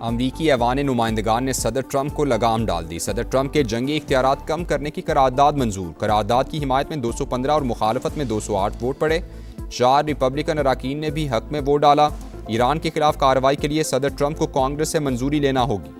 अमरीकी ऐवान नुमाइंदगान ने सदर ट्रंप को लगाम डाल दी। सदर ट्रंप के जंगी इख्तियारात कम करने की करारदाद मंजूर। करारदाद की हिमायत में 215 और मुखालफत में 208 वोट पड़े। 4 रिपब्लिकन अराकीन ने भी हक में वोट डाला। ईरान के खिलाफ कार्रवाई के लिए सदर ट्रंप को कांग्रेस से मंजूरी लेना होगी।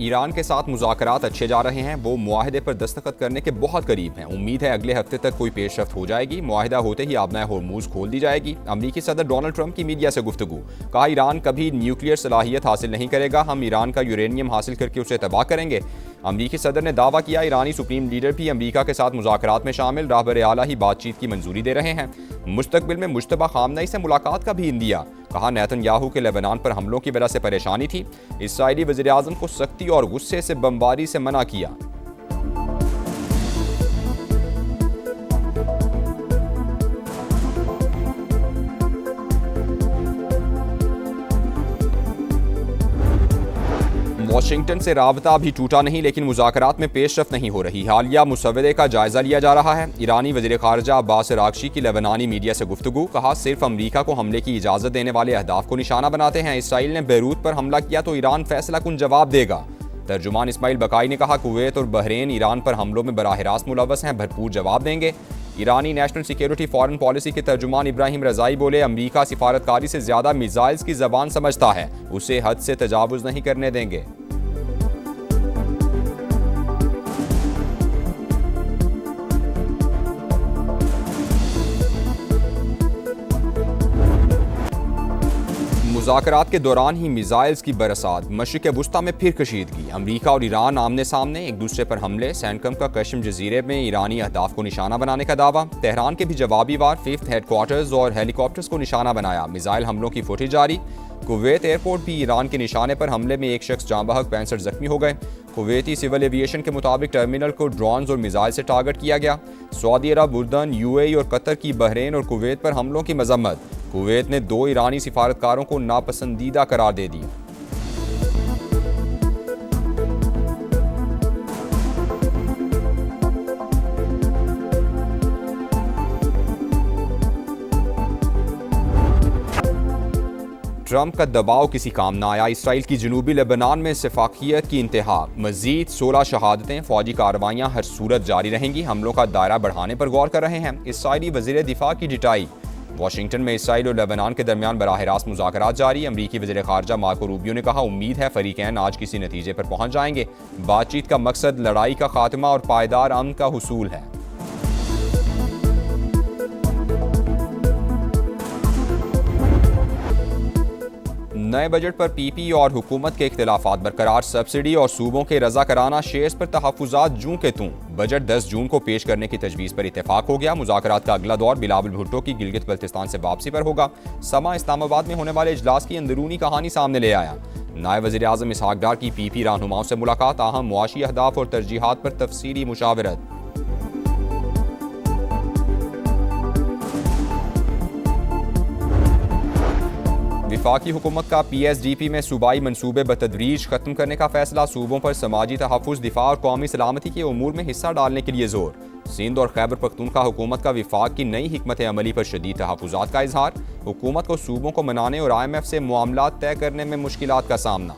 ईरान के साथ मुज़ाकरात अच्छे जा रहे हैं। वो मुआहदे पर दस्तखत करने के बहुत करीब हैं। उम्मीद है अगले हफ्ते तक कोई पेशरफ्त हो जाएगी। मुआहदा होते ही आबनाए होर्मुज खोल दी जाएगी। अमरीकी सदर डोनाल्ड ट्रंप की मीडिया से गुफ्तगू। कहा, ईरान कभी न्यूक्लियर सलाहियत हासिल नहीं करेगा। हम ईरान का यूरेनियम हासिल करके उसे तबाह करेंगे। अमरीकी सदर ने दावा किया, ईरानी सुप्रीम लीडर भी अमरीका के साथ मुज़ाकरात में शामिल। राहबर आला ही बातचीत की मंजूरी दे रहे हैं। मुस्तकबिल में मुश्तबा खामनई से मुलाकात का भी इंदिया। कहा, नेतन्याहू के लेबनान पर हमलों की वजह से परेशानी थी। इसराइली वज़ीर आज़म को सख्ती और गुस्से से बमबारी से मना किया। वाशिंगटन से राबता भी टूटा नहीं, लेकिन मुज़ाकरात में पेशरफ्त नहीं हो रही। हालिया मुसवदे का जायजा लिया जा रहा है। ईरानी वज़ीर ख़ारजा अब्बास अराग़ची की लेबनानी मीडिया से गुफ्तगू। कहा, सिर्फ अमरीका को हमले की इजाज़त देने वाले अहदाफ को निशाना बनाते हैं। इसराइल ने बैरूत पर हमला किया तो ईरान फैसला कुन जवाब देगा। तर्जुमान इस्माइल बकाई ने कहा, कुवैत और बहरीन ईरान पर हमलों में बराह रास्त मुलव्वस हैं, भरपूर जवाब देंगे। ईरानी नेशनल सिक्योरिटी फॉरेन पॉलिसी के तर्जुमान इब्राहिम रज़ाई बोले, अमरीका सिफारतकारी से ज़्यादा मिसाइल्स की ज़बान समझता है, उसे हद से तजावुज़ नहीं करने देंगे। मुज़ाकरात के दौरान ही मिसाइल्स की बरसात। मशरिक़ वुस्ता में फिर कशीदगी। अमरीका और ईरान आमने सामने, एक दूसरे पर हमले। सैनकम का कश्म जजीरे में ईरानी अहदाफ को निशाना बनाने का दावा। तेहरान के भी जवाबी वार। 5th हेडक्वार्टर्स और हेलीकॉप्टर्स को निशाना बनाया। मिसाइल हमलों की फुटेज जारी। कुवैत एयरपोर्ट भी ईरान के निशाने पर हमले में एक शख्स जाँ बहक, 65 जख्मी हो गए। कुवैती सिविल एविएशन के मुताबिक टर्मिनल को ड्रोन्स और मिसाइल से टारगेट किया गया। सऊदी अरब, उर्दन, UAE और कतर की बहरीन और कुवैत पर हमलों की मजम्मत। कुवैत ने 2 ईरानी सिफारतकारों को नापसंदीदा करार दे दिया। ट्रंप का दबाव किसी काम न आया। इसराइल की जनूबी लेबनान में सिफाकियत की इंतहा। मजीद 16 शहादतें। फौजी कार्रवाइयाँ हर सूरत जारी रहेंगी। हमलों का दायरा बढ़ाने पर गौर कर रहे हैं। इसराइली वज़ीर दिफा की डिटाई। वाशिंगटन में इसराइल और लेबनान के दरमियान बराह रास्त मुज़ाकरात जारी। अमरीकी वज़ीर ख़ारजा मार्को रूबियो ने कहा, उम्मीद है फ़रीक़ैन आज किसी नतीजे पर पहुँच जाएंगे। बातचीत का मकसद लड़ाई का खात्मा और पायदार अमन का हुसूल है। नए बजट पर PP और हुकूमत के इख्तिलाफात बरकरार। सब्सिडी और सूबों के रजा कराना शेयर्स पर तहफ़्फ़ुज़ात जूं के तूं। बजट 10 जून को पेश करने की तजवीज़ पर इत्तेफाक हो गया। मुज़ाकरात का अगला दौर बिलावल भुट्टो की गिलगित बल्तिस्तान से वापसी पर होगा। समा इस्लामाबाद में होने वाले इजलास की अंदरूनी कहानी सामने ले आया। नायब वज़ीर आज़म इसहाक डार की PP रहनुमाओं से मुलाकात। अहम मुआशी अहदाफ और तरजीहात पर तफसीली मुशावरत। वफाकी हुकूमत का PSDP में सूबाई मनसूबे बतदरीज खत्म करने का फैसला। सूबों पर समाजी तहफ़्फ़ुज़, दिफा और कौमी सलामती के उमूर में हिस्सा डालने के लिए जोर। सिंध और खैबर पख्तूनख्वा हुकूमत का वफाक की नई हिकमत अमली पर शदीद तहफ़्फ़ुज़ात का इजहार। हुकूमत को सूबों को मनाने और IMF से मामलात तय करने में मुश्किलात का सामना।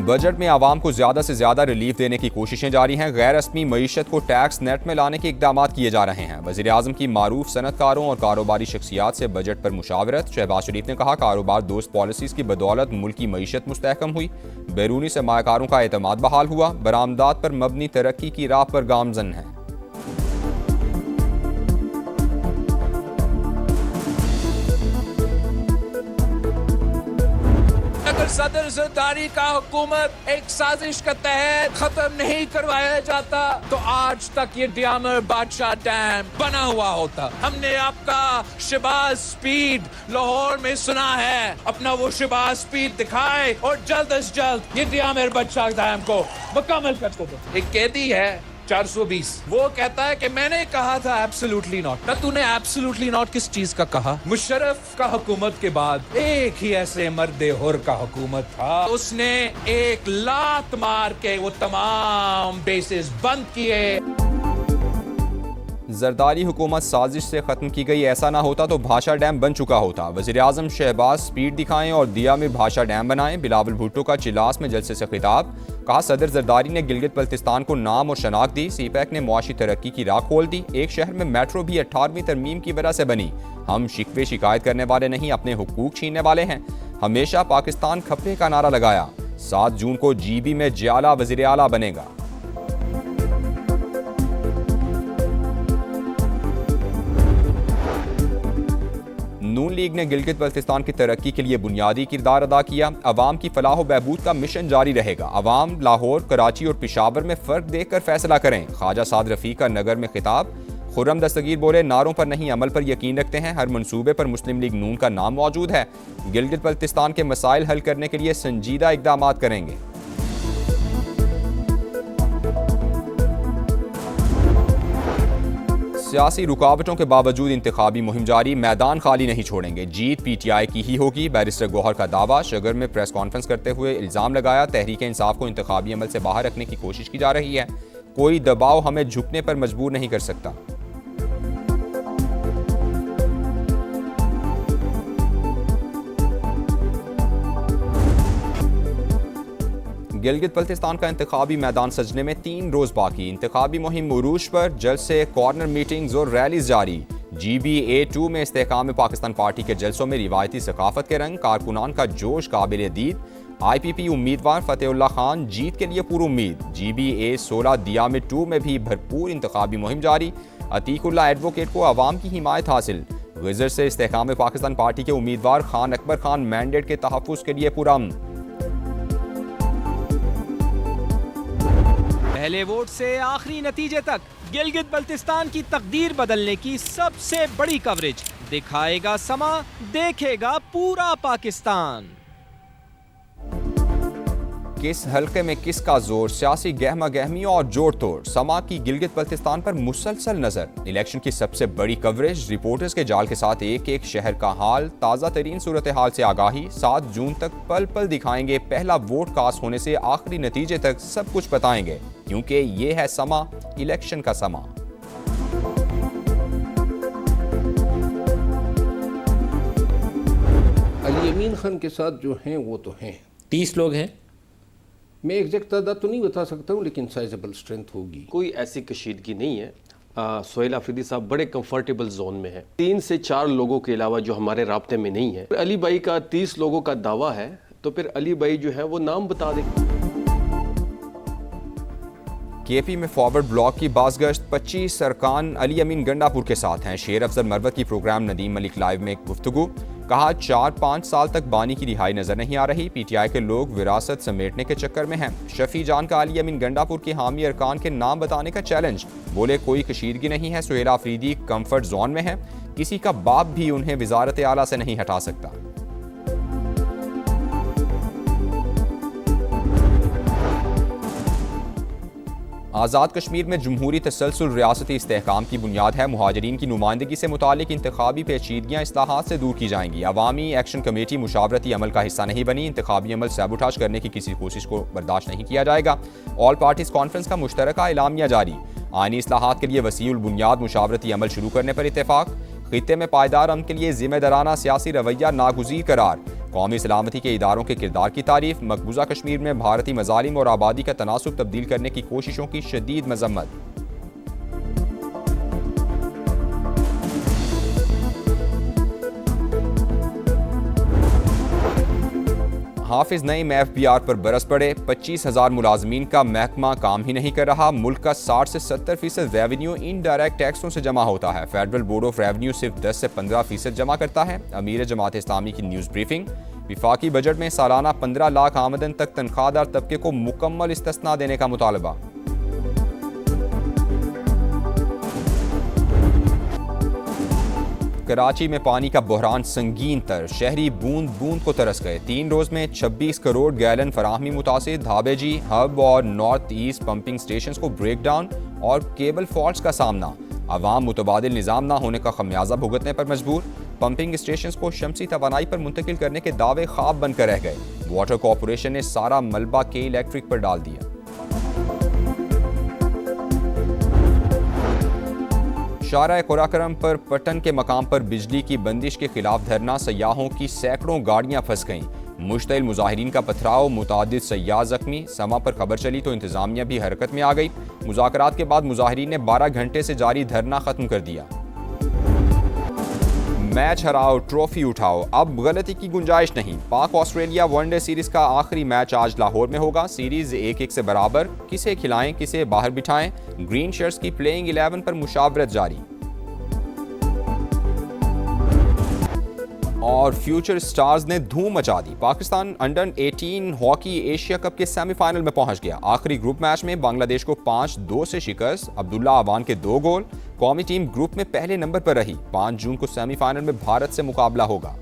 बजट में आवाम को ज़्यादा से ज़्यादा रिलीफ देने की कोशिशें जारी हैं। गैर रस्मी मईशत को टैक्स नेट में लाने के इक़दाम किए जा रहे हैं। वज़ीर आज़म की मारूफ सनतकारों और कारोबारी शख्सियात से बजट पर मुशावरत। शहबाज शरीफ ने कहा, कारोबार दोस्त पॉलिसीज़ की बदौलत मुल्क की मईशत मुस्तहकम हुई। बैरूनी सरमायाकारों का एतमाद बहाल हुआ। बरामदात पर मबनी तरक्की की राह पर गामजन है। अगर सदर ज़रदारी का हुकूमत एक साजिश के तहत खत्म नहीं करवाया जाता तो आज तक ये डियामर बादशाह डैम बना हुआ होता। हमने आपका शहबाज स्पीड लाहौर में सुना है, अपना वो शहबाज स्पीड दिखाए और जल्द अज जल्द ये डियामर बादशाह डैम को मुकम्मल कर दो। एक कैदी है 420। वो कहता है कि मैंने कहा था एब्सोल्युटली नॉट। ना तूने एब्सोल्युटली नॉट किस चीज का कहा? मुशर्रफ का हुकूमत के बाद एक ही ऐसे मर्दे हुर का हुकूमत था, उसने एक लात मार के वो तमाम बेसिस बंद किए। जरदारी हुकूमत साजिश से ख़त्म की गई, ऐसा ना होता तो भाषा डैम बन चुका होता। वज़ीर आज़म शहबाज स्पीड दिखाएं और दिया में भाषा डैम बनाएं। बिलावल भुट्टो का चिलास में जलसे से खिताब। कहा सदर जरदारी ने गिलगित बल्तिस्तान को नाम और शनाख्त दी। सीपैक ने मुआशी तरक्की की राह खोल दी। एक शहर में मेट्रो भी 18वीं तरमीम की वजह से बनी। हम शिकवे शिकायत करने वाले नहीं, अपने हुकूक छीनने वाले हैं। हमेशा पाकिस्तान खपे का नारा लगाया। 7 जून को GB में जियाला वज़ीर आला बनेगा। नून लीग ने गिलगित बल्तिस्तान की तरक्की के लिए बुनियादी किरदार अदा किया। अवाम की फलाह व बहबूद का मिशन जारी रहेगा। अवाम लाहौर, कराची और पेशावर में फ़र्क देखकर फैसला करें। ख्वाजा साद रफ़ी का नगर में खिताब। खुर्रम दस्तगीर बोले नारों पर नहीं अमल पर यकीन रखते हैं। हर मंसूबे पर मुस्लिम लीग नून का नाम मौजूद है। गिलगित बल्तिस्तान के मसाइल हल करने के लिए संजीदा इक़दामात करेंगे। सियासी रुकावटों के बावजूद इंतखाबी मुहिम जारी। मैदान खाली नहीं छोड़ेंगे। जीत PTI की ही होगी। बैरिस्टर गौहर का दावा। शगर में प्रेस कॉन्फ्रेंस करते हुए इल्ज़ाम लगाया तहरीक इंसाफ को इंतखाबी अमल से बाहर रखने की कोशिश की जा रही है। कोई दबाव हमें झुकने पर मजबूर नहीं कर सकता। गिलगित बल्तिस्तान का इंतखाबी मैदान सजने में 3 रोज बाकी। इंतखाबी मुहिम उरूज पर, जलसे, कॉर्नर मीटिंग्स और रैलीज जारी। GBA2 में इस्तेहकाम पाकिस्तान पार्टी के जलसों में रिवायती सकाफत के रंग, कारकुनान का जोश काबिल दीद। IPP उम्मीदवार फतेहुल्लाह खान जीत के लिए पूरी उम्मीद। GBA16 दिया में 2 में भी भरपूर इंतखाबी मुहिम जारी। अतीकुल्लाह एडवोकेट को अवाम की हिमायत हासिल। गुजर से इस्तेहकाम पाकिस्तान पार्टी के उम्मीदवार खान अकबर खान मैंडेट के तहफ़्फ़ुज़ के लिए पुरअमन। पहले वोट से आखिरी नतीजे तक गिलगित बल्तिस्तान की तकदीर बदलने की सबसे बड़ी कवरेज दिखाएगा समा, देखेगा पूरा पाकिस्तान। किस हल्के में किसका जोर, सियासी गहमा गहमी और जोड़ तोड़। समा की गिलगित बल्तिस्तान पर मुसलसल नजर। इलेक्शन की सबसे बड़ी कवरेज, रिपोर्टर्स के जाल के साथ एक एक शहर का हाल, ताज़ा तरीन सूरत हाल से आगाही। 7 जून तक पल पल दिखाएंगे। पहला वोट कास्ट होने से आखिरी नतीजे तक सब कुछ बताएंगे, क्योंकि ये है समा, इलेक्शन का समा। अली अमीन खान के साथ जो हैं वो तो हैं 30 लोग हैं। मैं एग्जैक्ट तादाद तो नहीं बता सकता हूँ, लेकिन साइजेबल स्ट्रेंथ होगी। कोई ऐसी कशीदगी नहीं है। सोहेल आफरीदी साहब बड़े कंफर्टेबल जोन में है। 3 से 4 लोगों के अलावा जो हमारे राब्ते में नहीं है। अली भाई का 30 लोगों का दावा है, तो फिर अली भाई जो है वो नाम बता दे। KP में फॉरवर्ड ब्लॉक की बाज़गश्त। 25 अरकान अली अमीन गंडापुर के साथ हैं। शेर अफजल मरवत की प्रोग्राम नदीम मलिक लाइव में एक गुफ्तगू। कहा 4-5 साल तक बानी की रिहाई नजर नहीं आ रही। PTI के लोग विरासत समेटने के चक्कर में हैं। शफी जान का अली अमीन गंडापुर के हामी अरकान के नाम बताने का चैलेंज। बोले कोई कशीदगी नहीं है। सुहेल आफरीदी कंफर्ट जोन में है। किसी का बाप भी उन्हें वजारत आला से नहीं हटा सकता। आज़ाद कश्मीर में जमहूरी तसलसल रियासती इस्तेहकाम की बुनियाद है। मुहाजिरीन की नुमाइंदगी से मुतालिक इंतखाबी पेचीदगियाँ इस्लाहात से दूर की जाएंगी। अवामी एक्शन कमेटी मुशावरती अमल का हिस्सा नहीं बनी। इंतखाबी अमल सैबोटाज करने की किसी कोशिश को बर्दाश्त नहीं किया जाएगा। ऑल पार्टीज कॉन्फ्रेंस का मुश्तरका एलामिया जारी। आईनी इस्लाहात के लिए वसीउल बुनियाद मुशावरती अमल शुरू करने पर इत्तेफाक। खित्ते में पायदार अमन के लिए जिम्मेदाराना सियासी रवैया नागुज़ीर करार। कौमी सलामती के इदारों के किरदार की तारीफ। मकबूजा कश्मीर में भारतीय मजालिम और आबादी का तनासुब तब्दील करने की कोशिशों की शदीद मजम्मत। हाफिज नईम FBR पर बरस पड़े। 25,000 मुलाजमीन का महकमा काम ही नहीं कर रहा। मुल्क का 60 से 70% रेवेन्यू इनडायरेक्ट टैक्सों से जमा होता है। फेडरल बोर्ड ऑफ रेवेन्यू सिर्फ 10 से 15% जमा करता है। अमीर जमात इस्लामी की न्यूज़ ब्रीफिंग। विफाकी बजट में सालाना 15 लाख आमदन तक तनख्वाहदार तबके को मुकम्मल इस्तिस्ना देने का मुतालबा। कराची में पानी का बहरान संगीन तर। शहरी बूंद बूंद को तरस गए। 3 रोज में 26 करोड़ गैलन फराहमी मुतासिर। धाबेजी, हब और नॉर्थ ईस्ट पंपिंग स्टेशन को ब्रेक डाउन। और केबल फॉल्ट्स का सामना। अवाम मुतबादिल निज़ाम ना होने का खमियाजा भुगतने पर मजबूर। पंपिंग स्टेशन को शमसी तवानाई पर मुंतकिल करने के दावे ख्वाब बनकर रह गए। वाटर कॉरपोरेशन ने सारा मलबा के इलेक्ट्रिक पर डाल दिया। शारा कुराकरम पर पटन के मकाम पर बिजली की बंदिश के खिलाफ धरना, सयाहों की सैकड़ों गाड़ियां फंस गईं। मुश्तइल मुजाहिरीन का पथराव, मुतादिद सयाह जख्मी। समा पर खबर चली तो इंतजामिया भी हरकत में आ गई। मुज़ाकरात के बाद मुजाहिरीन ने 12 घंटे से जारी धरना खत्म कर दिया। मैच हराओ, ट्रॉफी उठाओ, अब गलती की गुंजाइश नहीं। पाक ऑस्ट्रेलिया वनडे सीरीज का आखिरी मैच आज लाहौर में होगा। सीरीज 1-1 से बराबर। किसे खिलाएं, किसे बाहर बिठाएं, ग्रीन शर्ट्स की प्लेइंग 11 पर मुशावरत जारी। और फ्यूचर स्टार्स ने धूम मचा दी। Pakistan under 18 hockey Asia cup के सेमीफाइनल में पहुंच गया। आखिरी ग्रुप मैच में बांग्लादेश को 5-2 से शिकस्त। अब्दुल्ला अवान के 2 गोल। कौमी टीम ग्रुप में पहले नंबर पर रही। 5 जून को सेमीफाइनल में भारत से मुकाबला होगा।